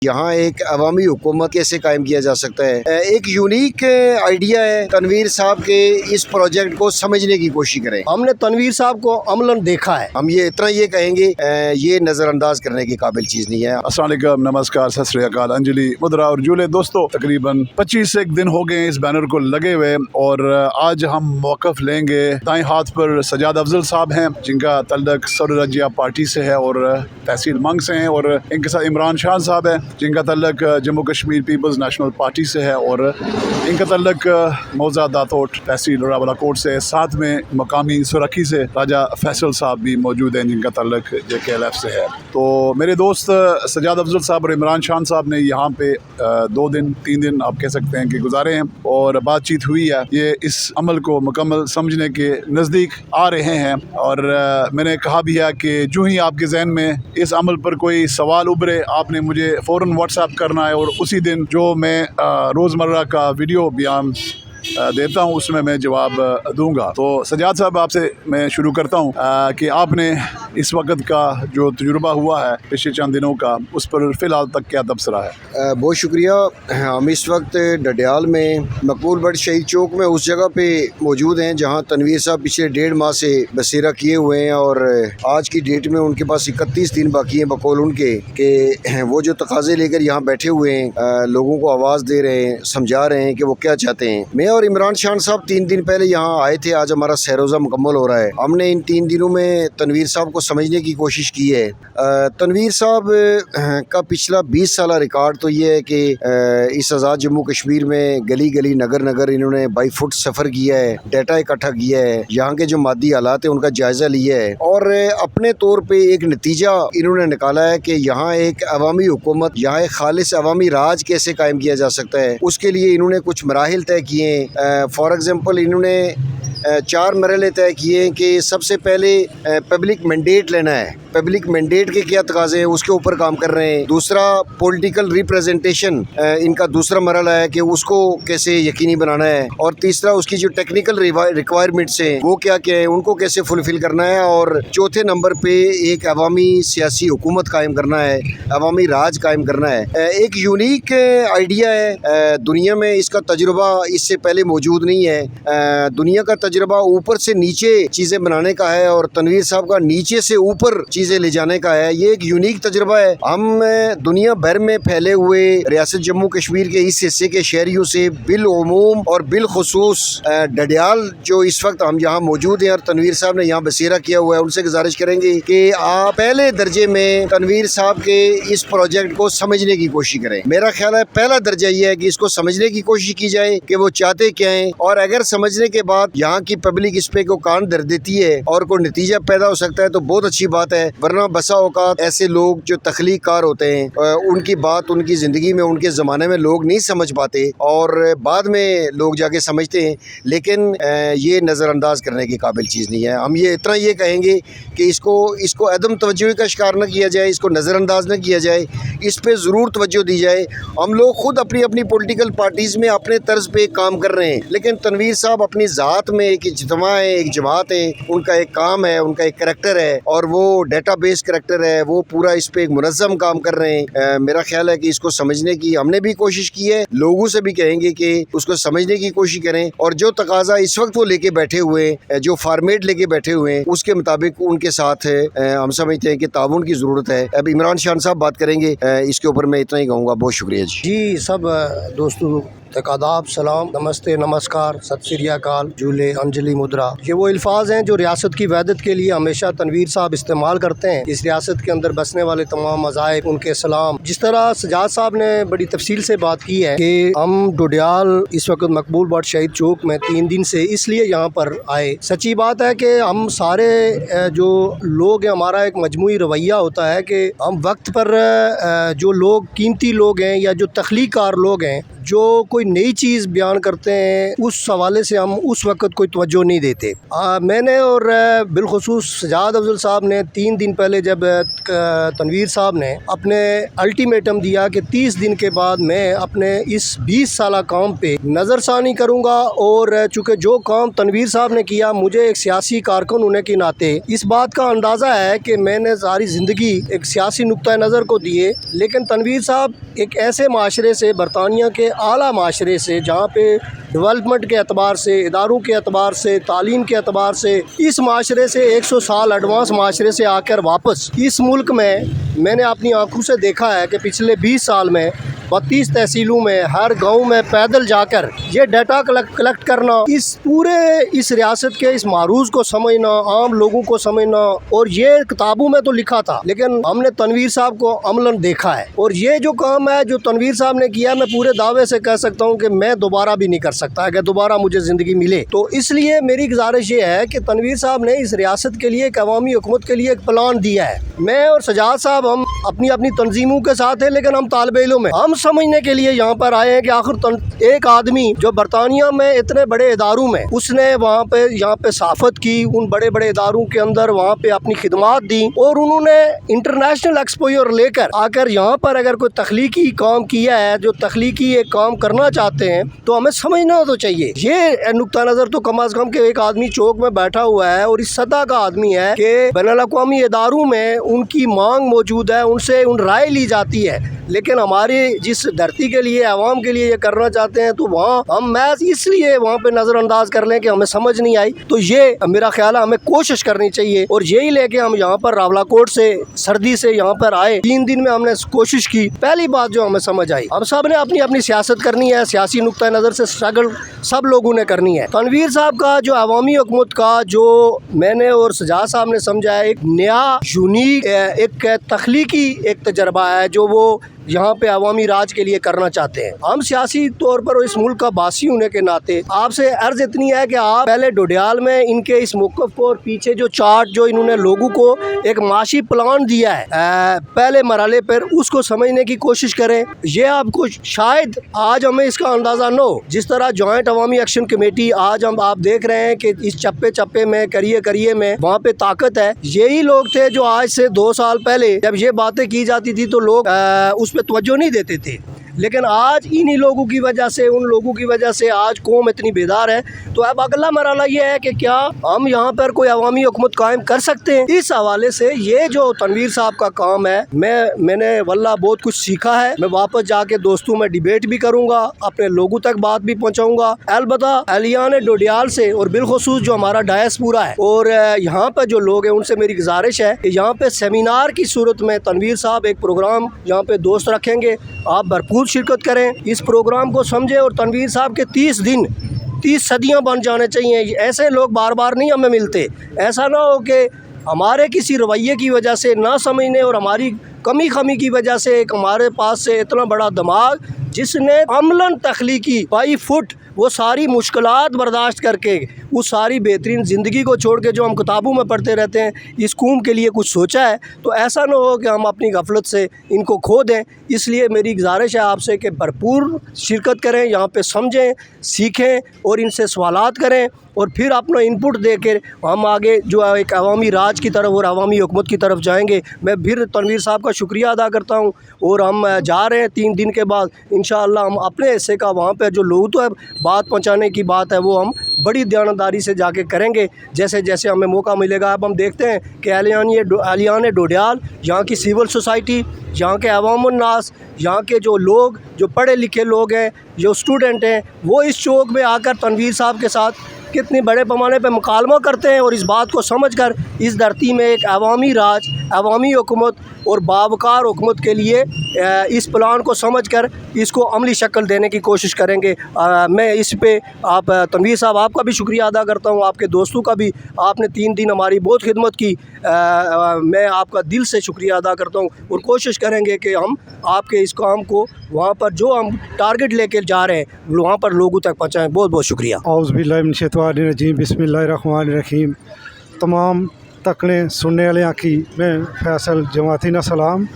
यहाँ एक अवामी हुकूमत कैसे कायम किया जा सकता है। एक यूनिक आइडिया है। तनवीर साहब के इस प्रोजेक्ट को समझने की कोशिश करें। हमने तनवीर साहब को अमलन देखा है। हम ये इतना ये कहेंगे ये नज़रअंदाज करने की काबिल चीज़ नहीं है। अस्सलाम वालेकुम, नमस्कार, सत श्री अकाल। अंजलि मुद्रा और जूले दोस्तों, तकरीबन 25 एक दिन हो गए इस बैनर को लगे हुए और आज हम मौक़िफ़ लेंगे। दाएं हाथ पर सजाद अफजल साहब हैं जिनका तल्लक सौर रजिया पार्टी से है और तहसील मंग से हैं, और इनके साथ इमरान शाह साहब हैं जिनका तल्लक Jammu Kashmir People's National Party से है और इनका तल्लक मौजा दातोट तहसील रावलाकोट से। साथ में मकामी सुरखी से राजा फैसल साहब भी मौजूद हैं जिनका तल्लक JKLF से है। तो मेरे दोस्त सजाद अफजल साहब और इमरान शाह साहब ने यहाँ पे 2 दिन 3 दिन आप कह सकते हैं कि गुजारे हैं और बातचीत हुई है। ये इस अमल को मुकम्मल समझने के नज़दीक आ रहे हैं और मैंने कहा भी है कि जो ही आपके जहन में इस अमल पर कोई सवाल उभरे आपने मुझे फ़ौरन व्हाट्सएप करना है और उसी दिन जो मैं रोज़मर्रा का वीडियो बयान देता हूँ उसमें मैं जवाब दूंगा। तो सजाद साहब, आपसे मैं शुरू करता हूँ कि आपने इस वक्त का जो तजुर्बा हुआ है पिछले चंद दिनों का, उस पर फ़िलहाल तक क्या तबसरा है? बहुत शुक्रिया। हम इस वक्त डडियाल में मकबूल बट शहीद चौक में उस जगह पे मौजूद हैं जहाँ तनवीर साहब पिछले 1.5 माह से बसेरा किए हुए हैं और आज की डेट में उनके पास 31 दिन बाकी हैं बकौल उनके कि वो जो तकाज़े लेकर यहाँ बैठे हुए हैं, लोगों को आवाज़ दे रहे हैं, समझा रहे हैं कि वो क्या चाहते हैं। मैं और इमरान शाह साहब 3 दिन पहले यहाँ आए थे। आज हमारा सैरोज़ा मुकम्मल हो रहा है। हमने इन 3 दिनों में तनवीर साहब को समझने की कोशिश की है। तनवीर साहब का पिछला 20 साल रिकॉर्ड तो ये है कि इस आज़ाद जम्मू कश्मीर में गली गली नगर नगर इन्होंने बाई फुट सफ़र किया है, डाटा इकट्ठा किया है, यहाँ के जो मादी हालात है उनका जायज़ा लिया है और अपने तौर पे एक नतीजा इन्होंने निकाला है कि यहाँ एक अवामी हुकूमत, यहाँ एक खालिस अवामी राज कैसे कायम किया जा सकता है। उसके लिए इन्होंने कुछ मराहिल तय किए हैं। फॉर एग्ज़ाम्पल इन्होंने 4 मरहले तय किए हैं कि सबसे पहले पब्लिक मैंडेट लेना है। पब्लिक मैंडेट के क्या तकाज़े हैं उसके ऊपर काम कर रहे हैं। दूसरा पॉलिटिकल रिप्रेजेंटेशन इनका दूसरा मरहला है कि उसको कैसे यकीनी बनाना है और तीसरा उसकी जो टेक्निकल रिक्वायरमेंट्स हैं वो क्या क्या है उनको कैसे फुलफ़िल करना है और चौथे नंबर पे एक अवामी सियासी हुकूमत कायम करना है, अवामी राज कायम करना है। एक यूनिक आइडिया है। दुनिया में इसका तजुर्बा इससे पहले मौजूद नहीं है। दुनिया का तजुर्बा ऊपर से नीचे चीज़ें बनाने का है और तनवीर साहब का नीचे से ऊपर चीज़ें ले जाने का है। ये एक यूनिक तजुर्बा है। हम दुनिया भर में फैले हुए रियासत जम्मू कश्मीर के इस हिस्से के शहरियों से बिलउमूम और बिलखुसूस डडियाल जो इस वक्त हम यहाँ मौजूद हैं और तनवीर साहब ने यहाँ बसेरा किया हुआ है, उनसे गुजारिश करेंगे कि आप पहले दर्जे में तनवीर साहब के इस प्रोजेक्ट को समझने की कोशिश करें। मेरा ख्याल है पहला दर्जा ये है कि इसको समझने की कोशिश की जाए कि वो चाहते क्या हैं और अगर समझने के बाद यहाँ की पब्लिक इस पे को कान धर देती है और कोई नतीजा पैदा हो सकता है तो बहुत अच्छी बात है। वरना बसा औकात ऐसे लोग जो तख्लीक कार होते हैं उनकी बात उनकी ज़िंदगी में उनके ज़माने में लोग नहीं समझ पाते और बाद में लोग जाके समझते हैं, लेकिन ये नज़रअंदाज करने की काबिल चीज़ नहीं है। हम ये इतना ये कहेंगे कि इसको अदम तवज्जो का शिकार न किया जाए, इसको नज़रअंदाज न किया जाए, इस पर ज़रूर तवज्जो दी जाए। हम लोग खुद अपनी अपनी पॉलिटिकल पार्टीज़ में अपने तर्ज पे काम कर रहे हैं, लेकिन तनवीर साहब अपनी ज़ात में एक इज्तिमा है, एक जमात है, उनका एक काम है, उनका एक करैक्टर है और वो डेटा बेस करैक्टर है। वो पूरा इस पे एक मुनज़्ज़म काम कर रहे हैं। मेरा ख्याल है कि इसको समझने की हमने भी कोशिश की है, लोगों से भी कहेंगे कि उसको समझने की कोशिश करें और जो तकाजा इस वक्त वो लेके बैठे हुए हैं, जो फॉर्मेट लेके बैठे हुए हैं, उसके मुताबिक उनके साथ हम समझते हैं कि ताउन की ज़रूरत है। अब इमरान शाह साहब बात करेंगे, इसके ऊपर मैं इतना ही कहूँगा। बहुत शुक्रिया जी। सब दोस्तों तक आदाब, सलाम, नमस्ते, नमस्कार, सत श्री अकाल, जूले, अंजलि मुद्रा। ये वो अल्फाज हैं जो रियासत की वहदत के लिए हमेशा तनवीर साहब इस्तेमाल करते हैं। इस रियासत के अंदर बसने वाले तमाम मज़ाहिब उनके सलाम। जिस तरह सजाद साहब ने बड़ी तफसील से बात की है कि हम डडियाल इस वक्त मकबूल बट शहीद चौक में 3 दिन से इसलिए यहाँ पर आए। सच्ची बात है कि हम सारे जो लोग हैं, हमारा एक मजमूई रवैया होता है कि हम वक्त पर जो लोग कीमती लोग हैं या जो तख्लीक कार लोग हैं जो कोई नई चीज़ बयान करते हैं उस हवाले से हम उस वक्त कोई तवज्जो नहीं देते। मैंने और बिलखुसूस सजाद अफजल साहब ने 3 दिन पहले जब तनवीर साहब ने अपने अल्टीमेटम दिया कि 30 दिन के बाद मैं अपने इस 20 साला काम पे नज़रसानी करूँगा, और चूँकि जो काम तनवीर साहब ने किया, मुझे एक सियासी कारकुन होने के नाते इस बात का अंदाज़ा है कि मैंने सारी ज़िंदगी एक सियासी नुक्ता नज़र को दिए, लेकिन तनवीर साहब एक ऐसे माशरे से, बरतानिया के आला माशरे से, जहाँ पे डेवलपमेंट के अतबार से, इदारों के अतबार से, तालीम के अतबार से इस माशरे से 100 साल एडवांस माशरे से आकर वापस इस मुल्क में मैंने अपनी आंखों से देखा है कि पिछले 20 साल में 32 तहसीलों में, हर गांव में पैदल जाकर ये डाटा कलेक्ट करना, इस पूरे इस रियासत के इस मारूज को समझना, आम लोगों को समझना, और ये किताबों में तो लिखा था लेकिन हमने तनवीर साहब को अमलन देखा है। और ये जो काम है जो तनवीर साहब ने किया, मैं पूरे दावे से कह सकता हूँ कि मैं दोबारा भी नहीं कर सकता अगर दोबारा मुझे ज़िंदगी मिले। तो इसलिए मेरी गुजारिश ये है कि तनवीर साहब ने इस रियासत के लिए, एक अवामी हुकूमत के लिए एक प्लान दिया है। मैं और सजाद साहब हम अपनी अपनी तंजीमों के साथ हैं, लेकिन हम तालिबे इल्म हैं। हम समझने के लिए यहाँ पर आए हैं कि आखिर एक आदमी जो बरतानिया में इतने बड़े इदारों में उसने वहाँ पे यहाँ पे साफत की, उन बड़े बड़े इदारों के अंदर वहाँ पे अपनी खिदमात दी, और उन्होंने इंटरनेशनल एक्सपोजर लेकर आकर यहाँ पर अगर कोई तख्लीकी काम किया है, जो तख्लीकी एक काम करना चाहते हैं, तो हमें समझना तो चाहिए। ये नुक्ता नज़र तो कम अज़ कम के एक आदमी चौक में बैठा हुआ है और इस सतह का आदमी है कि बैनुल-अक़वामी इदारों में उनकी मांग मौजूद है, उनसे उन राय ली जाती है, लेकिन हमारे जिस धरती के लिए, आवाम के लिए ये करना चाहते हैं, तो वहाँ हम महज इसलिए वहाँ पे नज़रअंदाज कर लें कि हमें समझ नहीं आई। तो ये मेरा ख्याल है हमें कोशिश करनी चाहिए, और यही लेके हम यहाँ पर रावलाकोट से सर्दी से यहाँ पर आए। 3 दिन में हमने कोशिश की। पहली बात जो हमें समझ आई, हम सब ने अपनी अपनी सियासत करनी है, सियासी नुक्ता नज़र से स्ट्रगल सब लोगों ने करनी है। तनवीर साहब का जो अवामी हुकूमत का जो मैंने और सजाद साहब ने समझा है, एक नया यूनिक एक तख्लीकी एक तजर्बा है जो वो यहाँ पे अवामी राज के लिए करना चाहते हैं। हम सियासी तौर पर इस मुल्क का बासी होने के नाते आपसे अर्ज इतनी है कि आप पहले डोडियाल में इनके इस मौक़िफ़ को और पीछे जो चार्ट जो इन्होंने लोगों को एक माशी प्लान दिया है पहले मरहले पर, उसको समझने की कोशिश करें। ये आपको शायद आज हमें इसका अंदाज़ा न हो, जिस तरह जॉइंट अवामी एक्शन कमेटी आज हम आप देख रहे हैं कि इस चप्पे चप्पे में, करिए में वहाँ पे ताकत है। यही लोग थे जो आज से 2 साल पहले जब ये बातें की जाती थी तो लोग उस पे तवज्जो नहीं देते थे, लेकिन आज इन्हीं लोगों की वजह से, उन लोगों की वजह से आज कौम इतनी बेदार है। तो अब अगला मरहला ये है कि क्या हम यहाँ पर कोई अवामी हुकूमत कायम कर सकते हैं। इस हवाले से ये जो तनवीर साहब का काम है, मैंने वल्लाह बहुत कुछ सीखा है। मैं वापस जाके दोस्तों में डिबेट भी करूँगा, अपने लोगों तक बात भी पहुँचाऊँगा। अलबत्ता अलियान डोडियाल से और बिलखुसूस जो हमारा डायस्पोरा है और यहाँ पर जो लोग हैं, उनसे मेरी गुजारिश है कि यहाँ पे सेमिनार की सूरत में तनवीर साहब एक प्रोग्राम यहाँ पे दोस्त रखेंगे, आप भरपूर शिरकत करें, इस प्रोग्राम को समझें, और तनवीर साहब के 30 दिन 30 सदियां बन जाने चाहिए। ऐसे लोग बार बार नहीं हमें मिलते। ऐसा ना हो कि हमारे किसी रवैये की वजह से, ना समझने और हमारी कमी की वजह से एक हमारे पास से इतना बड़ा दिमाग जिसने अमलन तख्लीकी 5 फुट वो सारी मुश्किलात बर्दाश्त करके उस सारी बेहतरीन ज़िंदगी को छोड़ के जो हम किताबों में पढ़ते रहते हैं, इस कौम के लिए कुछ सोचा है, तो ऐसा ना हो कि हम अपनी गफलत से इनको खो दें। इसलिए मेरी गुजारिश है आपसे कि भरपूर शिरकत करें, यहाँ पे समझें, सीखें और इनसे सवालात करें, और फिर अपना इनपुट देकर हम आगे जो है एक अवामी राज की तरफ और अवामी हुकूमत की तरफ जाएंगे। मैं फिर तनवीर साहब का शुक्रिया अदा करता हूँ, और हम जा रहे हैं 3 दिन के बाद इंशाअल्लाह। हम अपने हिस्से का वहाँ पे जो लोग तो है बात पहुँचाने की बात है, वो हम बड़ी दयानतदारी से जाके करेंगे जैसे जैसे हमें मौका मिलेगा। अब हम देखते हैं कि अलियान डोडियाल, यहाँ की सिविल सोसाइटी, यहाँ के अवामुन्नास, यहाँ के जो लोग जो पढ़े लिखे लोग हैं, जो स्टूडेंट हैं, वो इस चौक में आकर तनवीर साहब के साथ कितनी बड़े पैमाने पे मुकालमा करते हैं, और इस बात को समझकर इस धरती में एक अवामी राज, अवामी हुकूमत और बावकार हुकूमत के लिए इस प्लान को समझकर इसको अमली शक्ल देने की कोशिश करेंगे। मैं इस पे आप तनवीर साहब आपका भी शुक्रिया अदा करता हूँ, आपके दोस्तों का भी, आपने 3 दिन हमारी बहुत खिदमत की। मैं आपका दिल से शुक्रिया अदा करता हूँ, और कोशिश करेंगे कि हम आपके इस काम को वहाँ पर जो हम टारगेट लेकर जा रहे हैं वहाँ पर लोगों तक पहुँचाएँ। बहुत बहुत शुक्रिया। औज़ु बिल्लाहि मिनश शैतानिर रजीम, बिस्मिल्लाहिर्रहमानिर्रहीम। तमाम तकने सुनने वाले की मैं फैसल जमाती ना सलाम।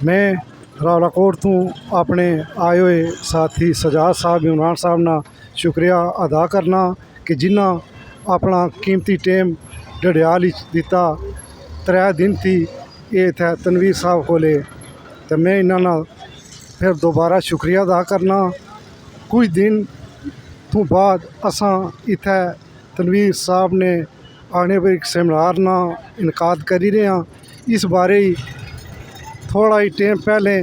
मैं ਰਾਵਲਾਕੋਟ ਤੋਂ ਆਪਣੇ ਆਏ ਹੋਏ ਸਾਥੀ ਸਜਾਦ ਸਾਹਿਬ ਇਮਰਾਨ ਸਾਹਿਬ ਨਾਲ ਸ਼ੁਕਰੀਆ ਅਦਾ ਕਰਨਾ ਕਿ ਜਿਨ੍ਹਾਂ ਆਪਣਾ ਕੀਮਤੀ ਟਾਈਮ ਡਡਿਆਲ ਵਿੱਚ ਦਿੱਤਾ। 3 ਦਿਨ थी ये इत्थै तनवीर साहब कोले, तो मैं इन्होंने फिर दोबारा शुक्रिया अदा करना। कुछ दिन तो बाद असां इत्थै तनवीर साहब ने आने पर एक सेमिनार ना इनकाद करी रहे हैं। इस बारे ही थोड़ा ही टाइम पहले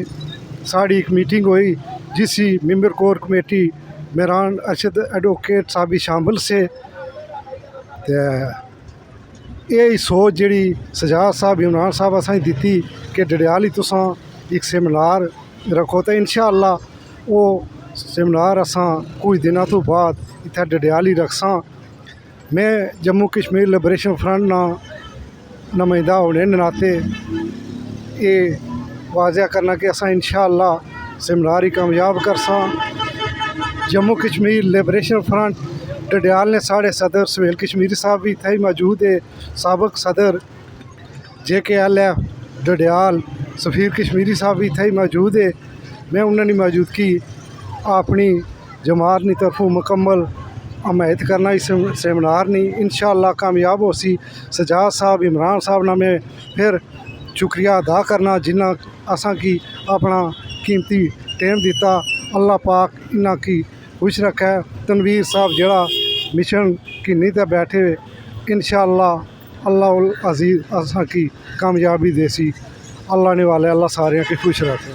साड़ी एक मीटिंग हुई जिस member core committee Mehran Arshad advocate साहब भी शामिल से। ये सोच जी सजाद साहब इमरान साहब असें दिती कि डडियाल ही तुसां एक सेमिनार रखो, तो इंशाअल्लाह वो सेमिनार असां कुछ दिनों तो बाद इत्थै डडियाल ही रखसां। मैं जम्मू कश्मीर लिबरेशन फ्रंट ना नुमाइंदा होने दे नाते ये वाज़ह करना कि असां इंशाअल्लाह सेमिनार ही कामयाब करसां। जम्मू कश्मीर लिबरेशन फ्रंट डडियाल ने साढ़े सदर सुहेल कश्मीरी साहब भी इत्थै मौजूद है, सबक सदर JKLF डडियाल सफ़ीर कश्मीरी साहब भी इत्थै मौजूद है। मैं उन्होंने मौजूदगी अपनी जमात की तरफों मुकम्मल हमायत करना इस सेमिनार ने इंशाअल्लाह कामयाब हो सी। सजाद साहब इमरान साहब ना मैं फिर शुक्रिया अदा करना जिन्ना असां की अपना कीमती टाइम दिता। अल्लाह पाक इन्ना की खुश रखे। तनवीर साहब जड़ा मिशन किन्नी ते बैठे इंशाअल्लाह अल्लाह अजीज़ असां की कामयाबी देसी। अल्लाह ने वाले अल्लाह सारे की खुश रखे।